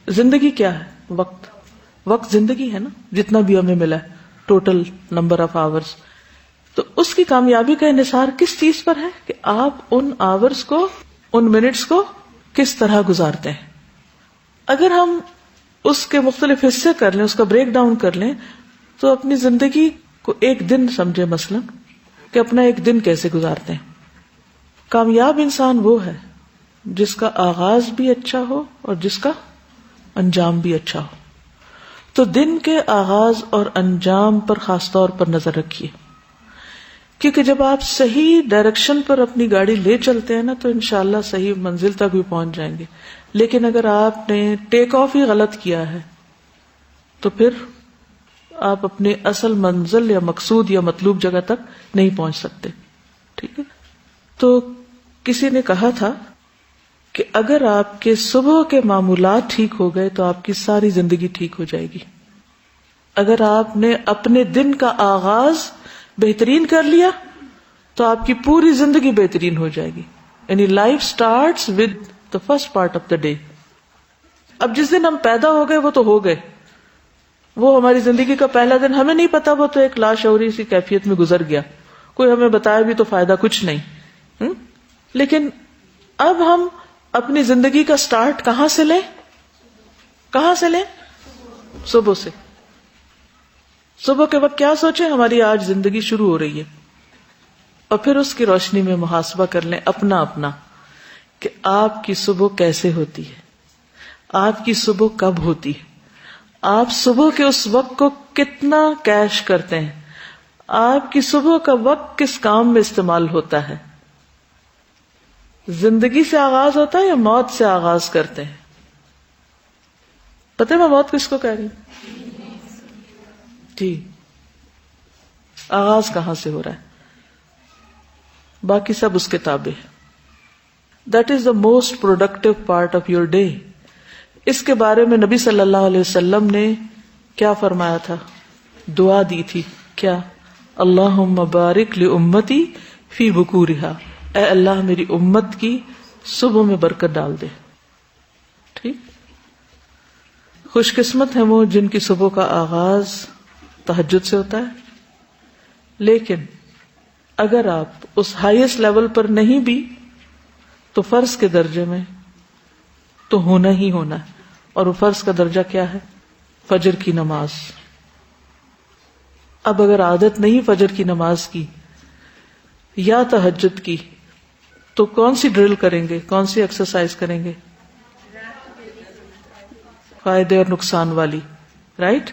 زندگی کیا ہے؟ وقت. وقت زندگی ہے نا، جتنا بھی ہمیں ملا ہے، ٹوٹل نمبر آف آورز. تو اس کی کامیابی کا انحصار کس چیز پر ہے کہ آپ ان آورز کو، ان منٹس کو کس طرح گزارتے ہیں. اگر ہم اس کے مختلف حصے کر لیں، اس کا بریک ڈاؤن کر لیں، تو اپنی زندگی کو ایک دن سمجھے مثلا کہ اپنا ایک دن کیسے گزارتے ہیں. کامیاب انسان وہ ہے جس کا آغاز بھی اچھا ہو اور جس کا انجام بھی اچھا ہو. تو دن کے آغاز اور انجام پر خاص طور پر نظر رکھیے، کیونکہ جب آپ صحیح ڈائریکشن پر اپنی گاڑی لے چلتے ہیں نا تو انشاءاللہ صحیح منزل تک بھی پہنچ جائیں گے. لیکن اگر آپ نے ٹیک آف ہی غلط کیا ہے تو پھر آپ اپنے اصل منزل یا مقصود یا مطلوب جگہ تک نہیں پہنچ سکتے. ٹھیک ہے. تو کسی نے کہا تھا کہ اگر آپ کے صبح کے معمولات ٹھیک ہو گئے تو آپ کی ساری زندگی ٹھیک ہو جائے گی. اگر آپ نے اپنے دن کا آغاز بہترین کر لیا تو آپ کی پوری زندگی بہترین ہو جائے گی. یعنی life starts with the first part of the day. اب جس دن ہم پیدا ہو گئے وہ تو ہو گئے، وہ ہماری زندگی کا پہلا دن ہمیں نہیں پتا، وہ تو ایک لاشعوری سی کیفیت میں گزر گیا، کوئی ہمیں بتایا بھی تو فائدہ کچھ نہیں. لیکن اب ہم اپنی زندگی کا سٹارٹ کہاں سے لیں؟ کہاں سے لیں؟ صبح سے. صبح کے وقت کیا سوچیں؟ ہماری آج زندگی شروع ہو رہی ہے، اور پھر اس کی روشنی میں محاسبہ کر لیں اپنا کہ آپ کی صبح کیسے ہوتی ہے، آپ کی صبح کب ہوتی ہے، آپ صبح کے اس وقت کو کتنا کیش کرتے ہیں، آپ کی صبح کا وقت کس کام میں استعمال ہوتا ہے. زندگی سے آغاز ہوتا ہے یا موت سے آغاز کرتے ہیں؟ پتہ ہے میں موت کس کو کہہ رہی ہوں؟ جی، آغاز کہاں سے ہو رہا ہے؟ باقی سب اس کے تابع ہے. That is the most productive part of your day. اس کے بارے میں نبی صلی اللہ علیہ وسلم نے کیا فرمایا تھا؟ دعا دی تھی کیا؟ اللہم بارک لامتی فی بکورہا، اے اللہ میری امت کی صبح میں برکت ڈال دے. ٹھیک. خوش قسمت ہیں وہ جن کی صبح کا آغاز تہجد سے ہوتا ہے. لیکن اگر آپ اس ہائیسٹ لیول پر نہیں بھی تو فرض کے درجے میں تو ہونا ہی ہونا ہے. اور وہ فرض کا درجہ کیا ہے؟ فجر کی نماز. اب اگر عادت نہیں فجر کی نماز کی یا تہجد کی تو کون سی ڈرل کریں گے، کون سی ایکسرسائز کریں گے؟ فائدے اور نقصان والی. رائٹ.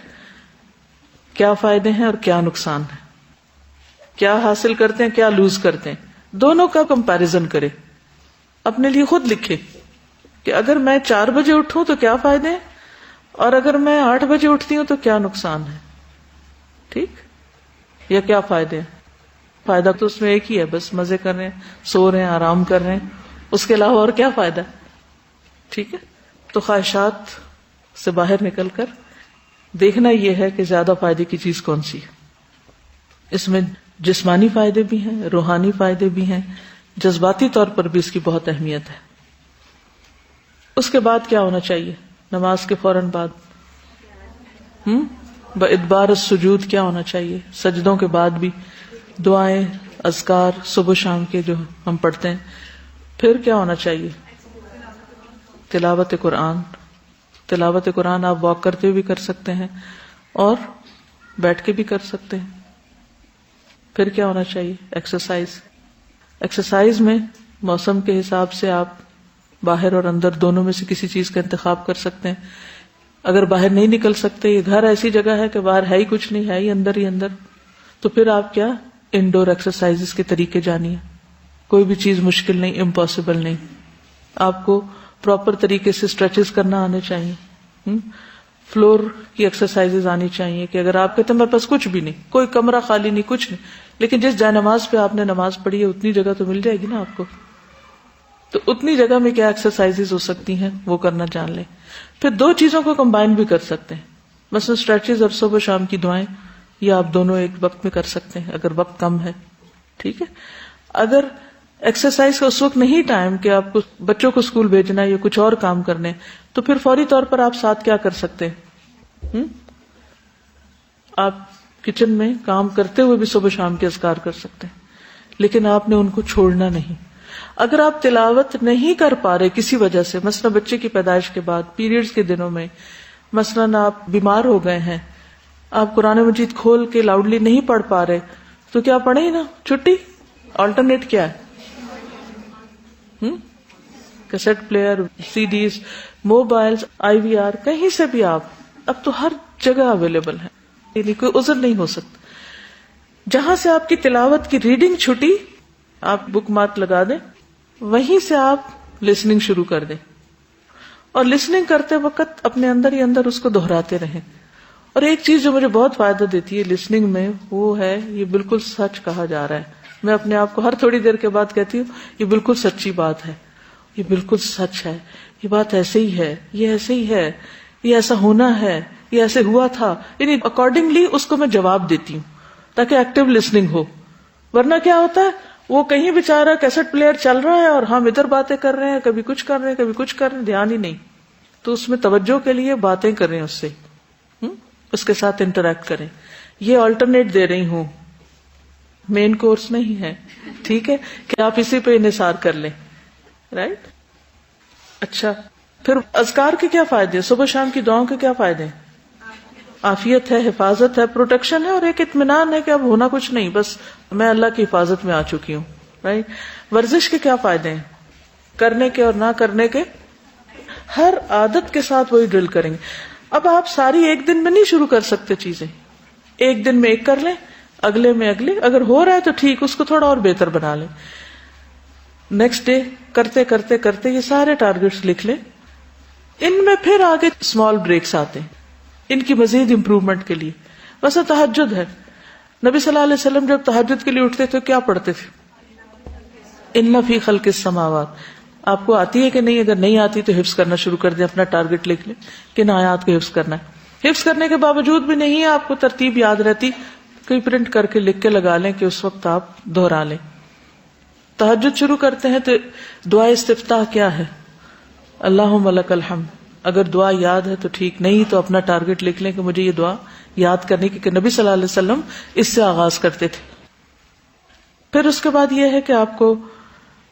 کیا فائدے ہیں اور کیا نقصان ہے، کیا حاصل کرتے ہیں، کیا لوز کرتے ہیں، دونوں کا کمپیریزن کرے، اپنے لیے خود لکھے کہ اگر میں 4 بجے اٹھوں تو کیا فائدے ہیں، اور اگر میں 8 بجے اٹھتی ہوں تو کیا نقصان ہے. ٹھیک. یا کیا فائدے ہیں؟ فائدہ تو اس میں ایک ہی ہے، بس مزے کر رہے ہیں، سو رہے ہیں، آرام کر رہے ہیں، اس کے علاوہ اور کیا فائدہ ہے؟ ٹھیک ہے. تو خواہشات سے باہر نکل کر دیکھنا یہ ہے کہ زیادہ فائدے کی چیز کون سی ہے. اس میں جسمانی فائدے بھی ہیں، روحانی فائدے بھی ہیں، جذباتی طور پر بھی اس کی بہت اہمیت ہے. اس کے بعد کیا ہونا چاہیے؟ نماز کے فوراً بعد بادبار السجود کیا ہونا چاہیے؟ سجدوں کے بعد بھی دعائیں، اذکار صبح شام کے جو ہم پڑھتے ہیں. پھر کیا ہونا چاہیے؟ تلاوت قرآن. تلاوت قرآن آپ واک کرتے ہوئے بھی کر سکتے ہیں اور بیٹھ کے بھی کر سکتے ہیں. پھر کیا ہونا چاہیے؟ ایکسرسائز. ایکسرسائز میں موسم کے حساب سے آپ باہر اور اندر دونوں میں سے کسی چیز کا انتخاب کر سکتے ہیں. اگر باہر نہیں نکل سکتے، یہ گھر ایسی جگہ ہے کہ باہر ہے ہی کچھ نہیں، ہے ہی اندر، تو پھر آپ کیا انڈور ایکسرسائز کے طریقے جانیے. کوئی بھی چیز مشکل نہیں، امپاسبل نہیں. آپ کو پراپر طریقے سے اسٹریچز کرنا آنے چاہیے، فلور کی ایکسرسائز آنی چاہیے کہ اگر آپ کہتے ہیں میرے پاس کچھ بھی نہیں، کوئی کمرہ خالی نہیں، کچھ نہیں، لیکن جس جائے نماز پہ آپ نے نماز پڑھی ہے اتنی جگہ تو مل جائے گی نا آپ کو. تو اتنی جگہ میں کیا ایکسرسائز ہو سکتی ہیں وہ کرنا جان لیں. پھر 2 چیزوں کو کمبائن بھی کر سکتے ہیں، مثلا اسٹریچز اور صبح شام کی دعائیں، یا آپ دونوں ایک وقت میں کر سکتے ہیں اگر وقت کم ہے. ٹھیک ہے. اگر ایکسرسائز کا اس وقت نہیں ٹائم کہ آپ کو بچوں کو اسکول بھیجنا ہے یا کچھ اور کام کرنے، تو پھر فوری طور پر آپ ساتھ کیا کر سکتے ہیں؟ آپ کچن میں کام کرتے ہوئے بھی صبح شام کے اذکار کر سکتے ہیں، لیکن آپ نے ان کو چھوڑنا نہیں. اگر آپ تلاوت نہیں کر پا رہے کسی وجہ سے، مثلا بچے کی پیدائش کے بعد، پیریڈز کے دنوں میں، مثلا آپ بیمار ہو گئے ہیں، آپ قرآن مجید کھول کے لاؤڈلی نہیں پڑھ پا رہے، تو کیا پڑھیں ہی نا، چھٹی. آلٹرنیٹ کیا ہے؟ Cassette player, CDs, mobiles, I V R, کہیں سے بھی آپ، اب تو ہر جگہ اویلیبل ہے، یعنی کوئی عذر نہیں ہو سکتا. جہاں سے آپ کی تلاوت کی ریڈنگ چھٹی، آپ بک مارک لگا دیں، وہیں سے آپ لسننگ شروع کر دیں، اور لسننگ کرتے وقت اپنے اندر ہی اندر اس کو دہراتے رہیں. اور ایک چیز جو مجھے بہت فائدہ دیتی ہے لسننگ میں، وہ ہے یہ بالکل سچ کہا جا رہا ہے. میں اپنے آپ کو ہر تھوڑی دیر کے بعد کہتی ہوں یہ بالکل سچی بات ہے، یہ بالکل سچ ہے، یہ بات ایسے ہی ہے، یہ ایسے ہی ہے، یہ ایسا ہونا ہے، یہ ایسے ہوا تھا. یعنی اکارڈنگلی اس کو میں جواب دیتی ہوں تاکہ ایکٹیو لسننگ ہو. ورنہ کیا ہوتا ہے، وہ کہیں بیچارہ کیسٹ پلیئر چل رہا ہے اور ہم ادھر باتیں کر رہے ہیں، کبھی کچھ کر رہے ہیں، کبھی کچھ کر رہے ہیں، دھیان ہی نہیں. تو اس میں توجہ کے لیے باتیں کریں، اس سے اس کے ساتھ انٹریکٹ کریں. یہ آلٹرنیٹ دے رہی ہوں، مین کورس نہیں ہے، ٹھیک ہے، کہ آپ اسی پہ انحصار کر لیں. رائٹ. اچھا، پھر اذکار کے کیا فائدے ہیں؟ صبح شام کی دعاؤں کے کیا فائدے ہیں؟ عافیت ہے، حفاظت ہے، پروٹیکشن ہے، اور ایک اطمینان ہے کہ اب ہونا کچھ نہیں، بس میں اللہ کی حفاظت میں آ چکی ہوں. رائٹ. ورزش کے کیا فائدے ہیں؟ کرنے کے اور نہ کرنے کے. ہر عادت کے ساتھ وہی ڈرل کریں گے. اب آپ ساری ایک دن میں نہیں شروع کر سکتے چیزیں، ایک دن میں ایک کر لیں، اگلے میں اگلے، اگر ہو رہا ہے تو ٹھیک، اس کو تھوڑا اور بہتر بنا لیں. نیکسٹ ڈے کرتے کرتے کرتے یہ سارے ٹارگیٹس لکھ لیں. ان میں پھر آگے اسمال بریکس آتے ہیں ان کی مزید امپروومنٹ کے لیے. ویسے تہجد ہے، نبی صلی اللہ علیہ وسلم جب تہجد کے لیے اٹھتے تھے کیا پڑھتے تھے؟ ان فی خلق السماوات. آپ کو آتی ہے کہ نہیں؟ اگر نہیں آتی تو حفظ کرنا شروع کر دیں، اپنا ٹارگیٹ لکھ لیں کن آیات کو حفظ کرنا ہے. حفظ کرنے کے باوجود بھی نہیں ہے آپ کو ترتیب یاد رہتی، کوئی پرنٹ کر کے لکھ کے لگا لیں کہ اس وقت آپ دہرا لیں. تہجد شروع کرتے ہیں تو دعا استفتاح کیا ہے؟ اللہم لک الحمد. اگر دعا یاد ہے تو ٹھیک، نہیں تو اپنا ٹارگیٹ لکھ لیں کہ مجھے یہ دعا یاد کرنے کی، کہ نبی صلی اللہ علیہ وسلم اس سے آغاز کرتے تھے. پھر اس کے بعد یہ ہے کہ آپ کو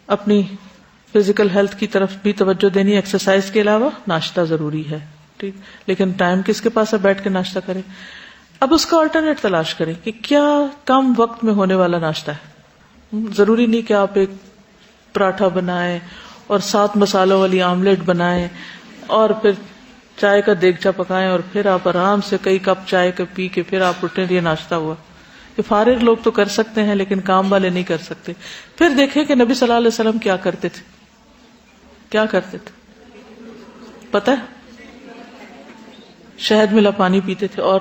اپنی فزیکل ہیلتھ کی طرف بھی توجہ دینی. ایکسرسائز کے علاوہ ناشتہ ضروری ہے، ٹھیک، لیکن ٹائم کس کے پاس ہے بیٹھ کے ناشتہ کریں. اب اس کا آلٹرنیٹ تلاش کریں کہ کیا کم وقت میں ہونے والا ناشتہ ہے. ضروری نہیں کہ آپ ایک پراٹھا بنائیں اور 7 مسالوں والی آملیٹ بنائیں اور پھر چائے کا دیگچا پکائیں اور پھر آپ آرام سے کئی کپ چائے کا پی کے پھر آپ اٹھیں یہ ناشتہ ہوا. کہ فارغ لوگ تو کر سکتے ہیں لیکن کام والے نہیں کر سکتے. پھر دیکھیں کہ نبی صلی اللہ علیہ وسلم کیا کرتے تھے. کیا کرتے تھے پتہ ہے؟ شہد ملا پانی پیتے تھے. اور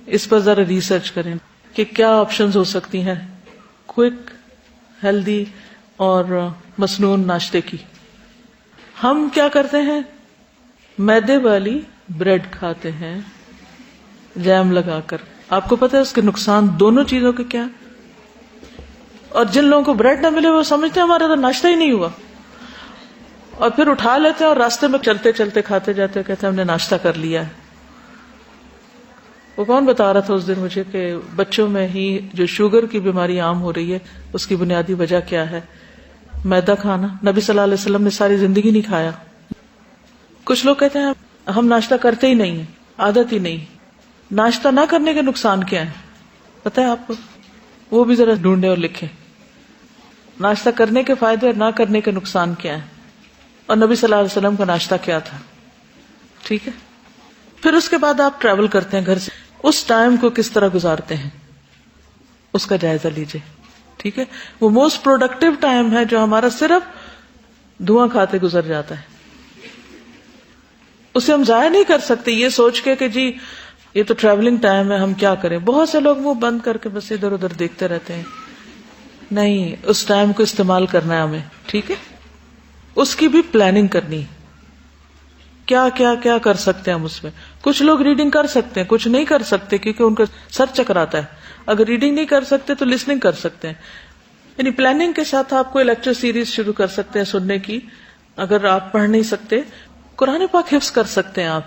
اس پر ذرا ریسرچ کریں کہ کیا آپشنز ہو سکتی ہیں کوئک، ہیلدی اور مسنون ناشتے کی. ہم کیا کرتے ہیں؟ میدے والی بریڈ کھاتے ہیں جیم لگا کر. آپ کو پتہ ہے اس کے نقصان دونوں چیزوں کے کیا؟ اور جن لوگوں کو بریڈ نہ ملے وہ سمجھتے ہیں ہمارا تو ناشتہ ہی نہیں ہوا، اور پھر اٹھا لیتے ہیں اور راستے میں چلتے چلتے کھاتے جاتے کہتے ہیں ہم نے ناشتہ کر لیا ہے. وہ کون بتا رہا تھا اس دن مجھے کہ بچوں میں ہی جو شوگر کی بیماری عام ہو رہی ہے اس کی بنیادی وجہ کیا ہے؟ میدا کھانا. نبی صلی اللہ علیہ وسلم نے ساری زندگی نہیں کھایا. کچھ لوگ کہتے ہیں ہم ناشتہ کرتے ہی نہیں ہیں، عادت ہی نہیں. ناشتہ نہ کرنے کے نقصان کیا ہے پتہ ہے آپ کو؟ وہ بھی ذرا ڈھونڈے اور لکھیں. ناشتہ کرنے کے فائدے اور نہ کرنے کے نقصان کیا ہے، اور نبی صلی اللہ علیہ وسلم کا ناشتہ کیا تھا. ٹھیک ہے. پھر اس کے بعد آپ ٹریول کرتے ہیں گھر سے، اس ٹائم کو کس طرح گزارتے ہیں اس کا جائزہ لیجئے. ٹھیک ہے. وہ موسٹ پروڈکٹیو ٹائم ہے جو ہمارا صرف دھواں کھاتے گزر جاتا ہے. اسے ہم ضائع نہیں کر سکتے یہ سوچ کے کہ جی یہ تو ٹریولنگ ٹائم ہے ہم کیا کریں. بہت سے لوگ منہ بند کر کے بس ادھر ادھر دیکھتے رہتے ہیں. نہیں، اس ٹائم کو استعمال کرنا ہے ہمیں. ٹھیک ہے. اس کی بھی پلاننگ کرنی، کیا کیا کیا کر سکتے ہیں ہم اس میں. کچھ لوگ ریڈنگ کر سکتے ہیں، کچھ نہیں کر سکتے کیونکہ ان کا سر چکراتا ہے. اگر ریڈنگ نہیں کر سکتے تو لسننگ کر سکتے ہیں. یعنی پلاننگ کے ساتھ آپ کوئی لیکچر سیریز شروع کر سکتے ہیں سننے کی. اگر آپ پڑھ نہیں سکتے قرآن پاک حفظ کر سکتے ہیں آپ.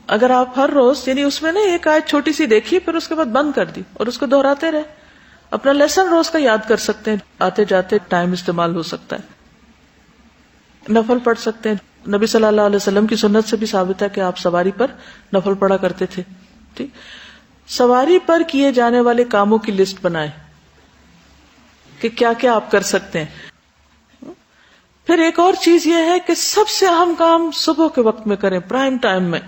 اگر آپ ہر روز یعنی اس میں نا ایک آیت چھوٹی سی دیکھی پھر اس کے بعد بند کر دی اور اس کو دہراتے رہے, اپنا لیسن روز کا یاد کر سکتے ہیں. آتے جاتے ٹائم استعمال ہو سکتا ہے. نفل پڑھ سکتے ہیں. نبی صلی اللہ علیہ وسلم کی سنت سے بھی ثابت ہے کہ آپ سواری پر نفل پڑھا کرتے تھے. ٹھیک, سواری پر کیے جانے والے کاموں کی لسٹ بنائیں کہ کیا کیا آپ کر سکتے ہیں. پھر ایک اور چیز یہ ہے کہ سب سے اہم کام صبح کے وقت میں کریں, پرائم ٹائم میں,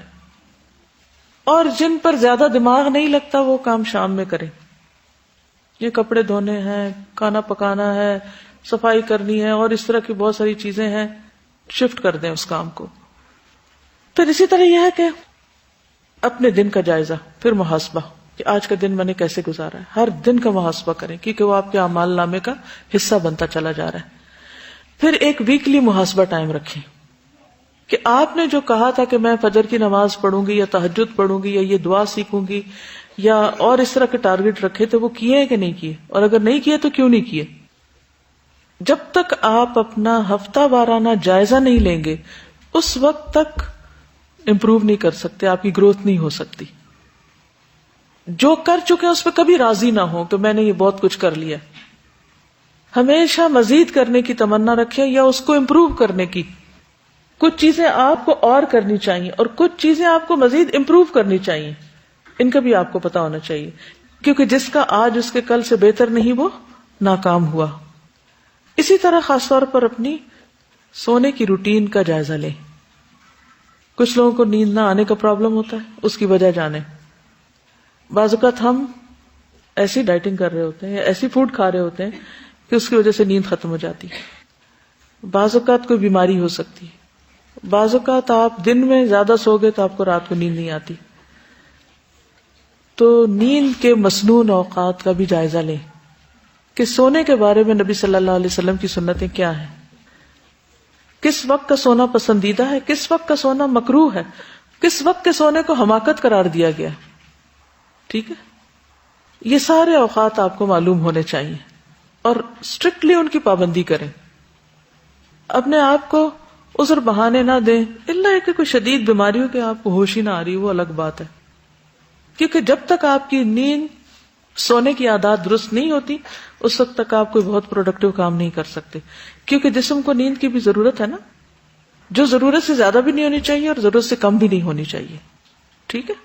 اور جن پر زیادہ دماغ نہیں لگتا وہ کام شام میں کریں. یہ کپڑے دھونے ہیں, کھانا پکانا ہے, صفائی کرنی ہے اور اس طرح کی بہت ساری چیزیں ہیں, شفٹ کر دیں اس کام کو. پھر اسی طرح یہ ہے کہ اپنے دن کا جائزہ, پھر محاسبہ کہ آج کا دن میں نے کیسے گزارا ہے. ہر دن کا محاسبہ کریں کیونکہ وہ آپ کے اعمال نامے کا حصہ بنتا چلا جا رہا ہے. پھر ایک ویکلی محاسبہ ٹائم رکھیں کہ آپ نے جو کہا تھا کہ میں فجر کی نماز پڑھوں گی یا تہجد پڑھوں گی یا یہ دعا سیکھوں گی یا اور اس طرح کے ٹارگٹ رکھے تو وہ کیے ہیں کہ نہیں کیے, اور اگر نہیں کیے تو کیوں نہیں کیے. جب تک آپ اپنا ہفتہ وارانہ جائزہ نہیں لیں گے اس وقت تک امپروو نہیں کر سکتے, آپ کی گروتھ نہیں ہو سکتی. جو کر چکے اس پہ کبھی راضی نہ ہو کہ میں نے یہ بہت کچھ کر لیا. ہمیشہ مزید کرنے کی تمنا رکھیں یا اس کو امپروو کرنے کی. کچھ چیزیں آپ کو اور کرنی چاہیے اور کچھ چیزیں آپ کو مزید امپروو کرنی چاہیے. ان کا بھی آپ کو پتا ہونا چاہیے کیونکہ جس کا آج اس کے کل سے بہتر نہیں وہ ناکام ہوا. اسی طرح خاص طور پر اپنی سونے کی روٹین کا جائزہ لیں. کچھ لوگوں کو نیند نہ آنے کا پرابلم ہوتا ہے, اس کی وجہ جانیں. بعض اوقات ہم ایسی ڈائٹنگ کر رہے ہوتے ہیں یا ایسی فوڈ کھا رہے ہوتے ہیں کہ اس کی وجہ سے نیند ختم ہو جاتی ہے. بعض اوقات کوئی بیماری ہو سکتی ہے. بعض اوقات آپ دن میں زیادہ سو گئے تو آپ کو رات کو نیند نہیں آتی. تو نیند کے مسنون اوقات کا بھی جائزہ لیں کہ سونے کے بارے میں نبی صلی اللہ علیہ وسلم کی سنتیں کیا ہیں. کس وقت کا سونا پسندیدہ ہے, کس وقت کا سونا مکروہ ہے, کس وقت کے سونے کو حماقت قرار دیا گیا. ٹھیک ہے, یہ سارے اوقات آپ کو معلوم ہونے چاہیے اور اسٹرکٹلی ان کی پابندی کریں. اپنے آپ کو عذر بہانے نہ دیں, الا کہ کوئی شدید بیماری ہو کہ آپ کو ہوش ہی نہ آ رہی, وہ الگ بات ہے. کیونکہ جب تک آپ کی نیند, سونے کی عادات درست نہیں ہوتی اس وقت تک آپ کوئی بہت پروڈکٹیو کام نہیں کر سکتے. کیونکہ جسم کو نیند کی بھی ضرورت ہے نا, جو ضرورت سے زیادہ بھی نہیں ہونی چاہیے اور ضرورت سے کم بھی نہیں ہونی چاہیے. ٹھیک ہے.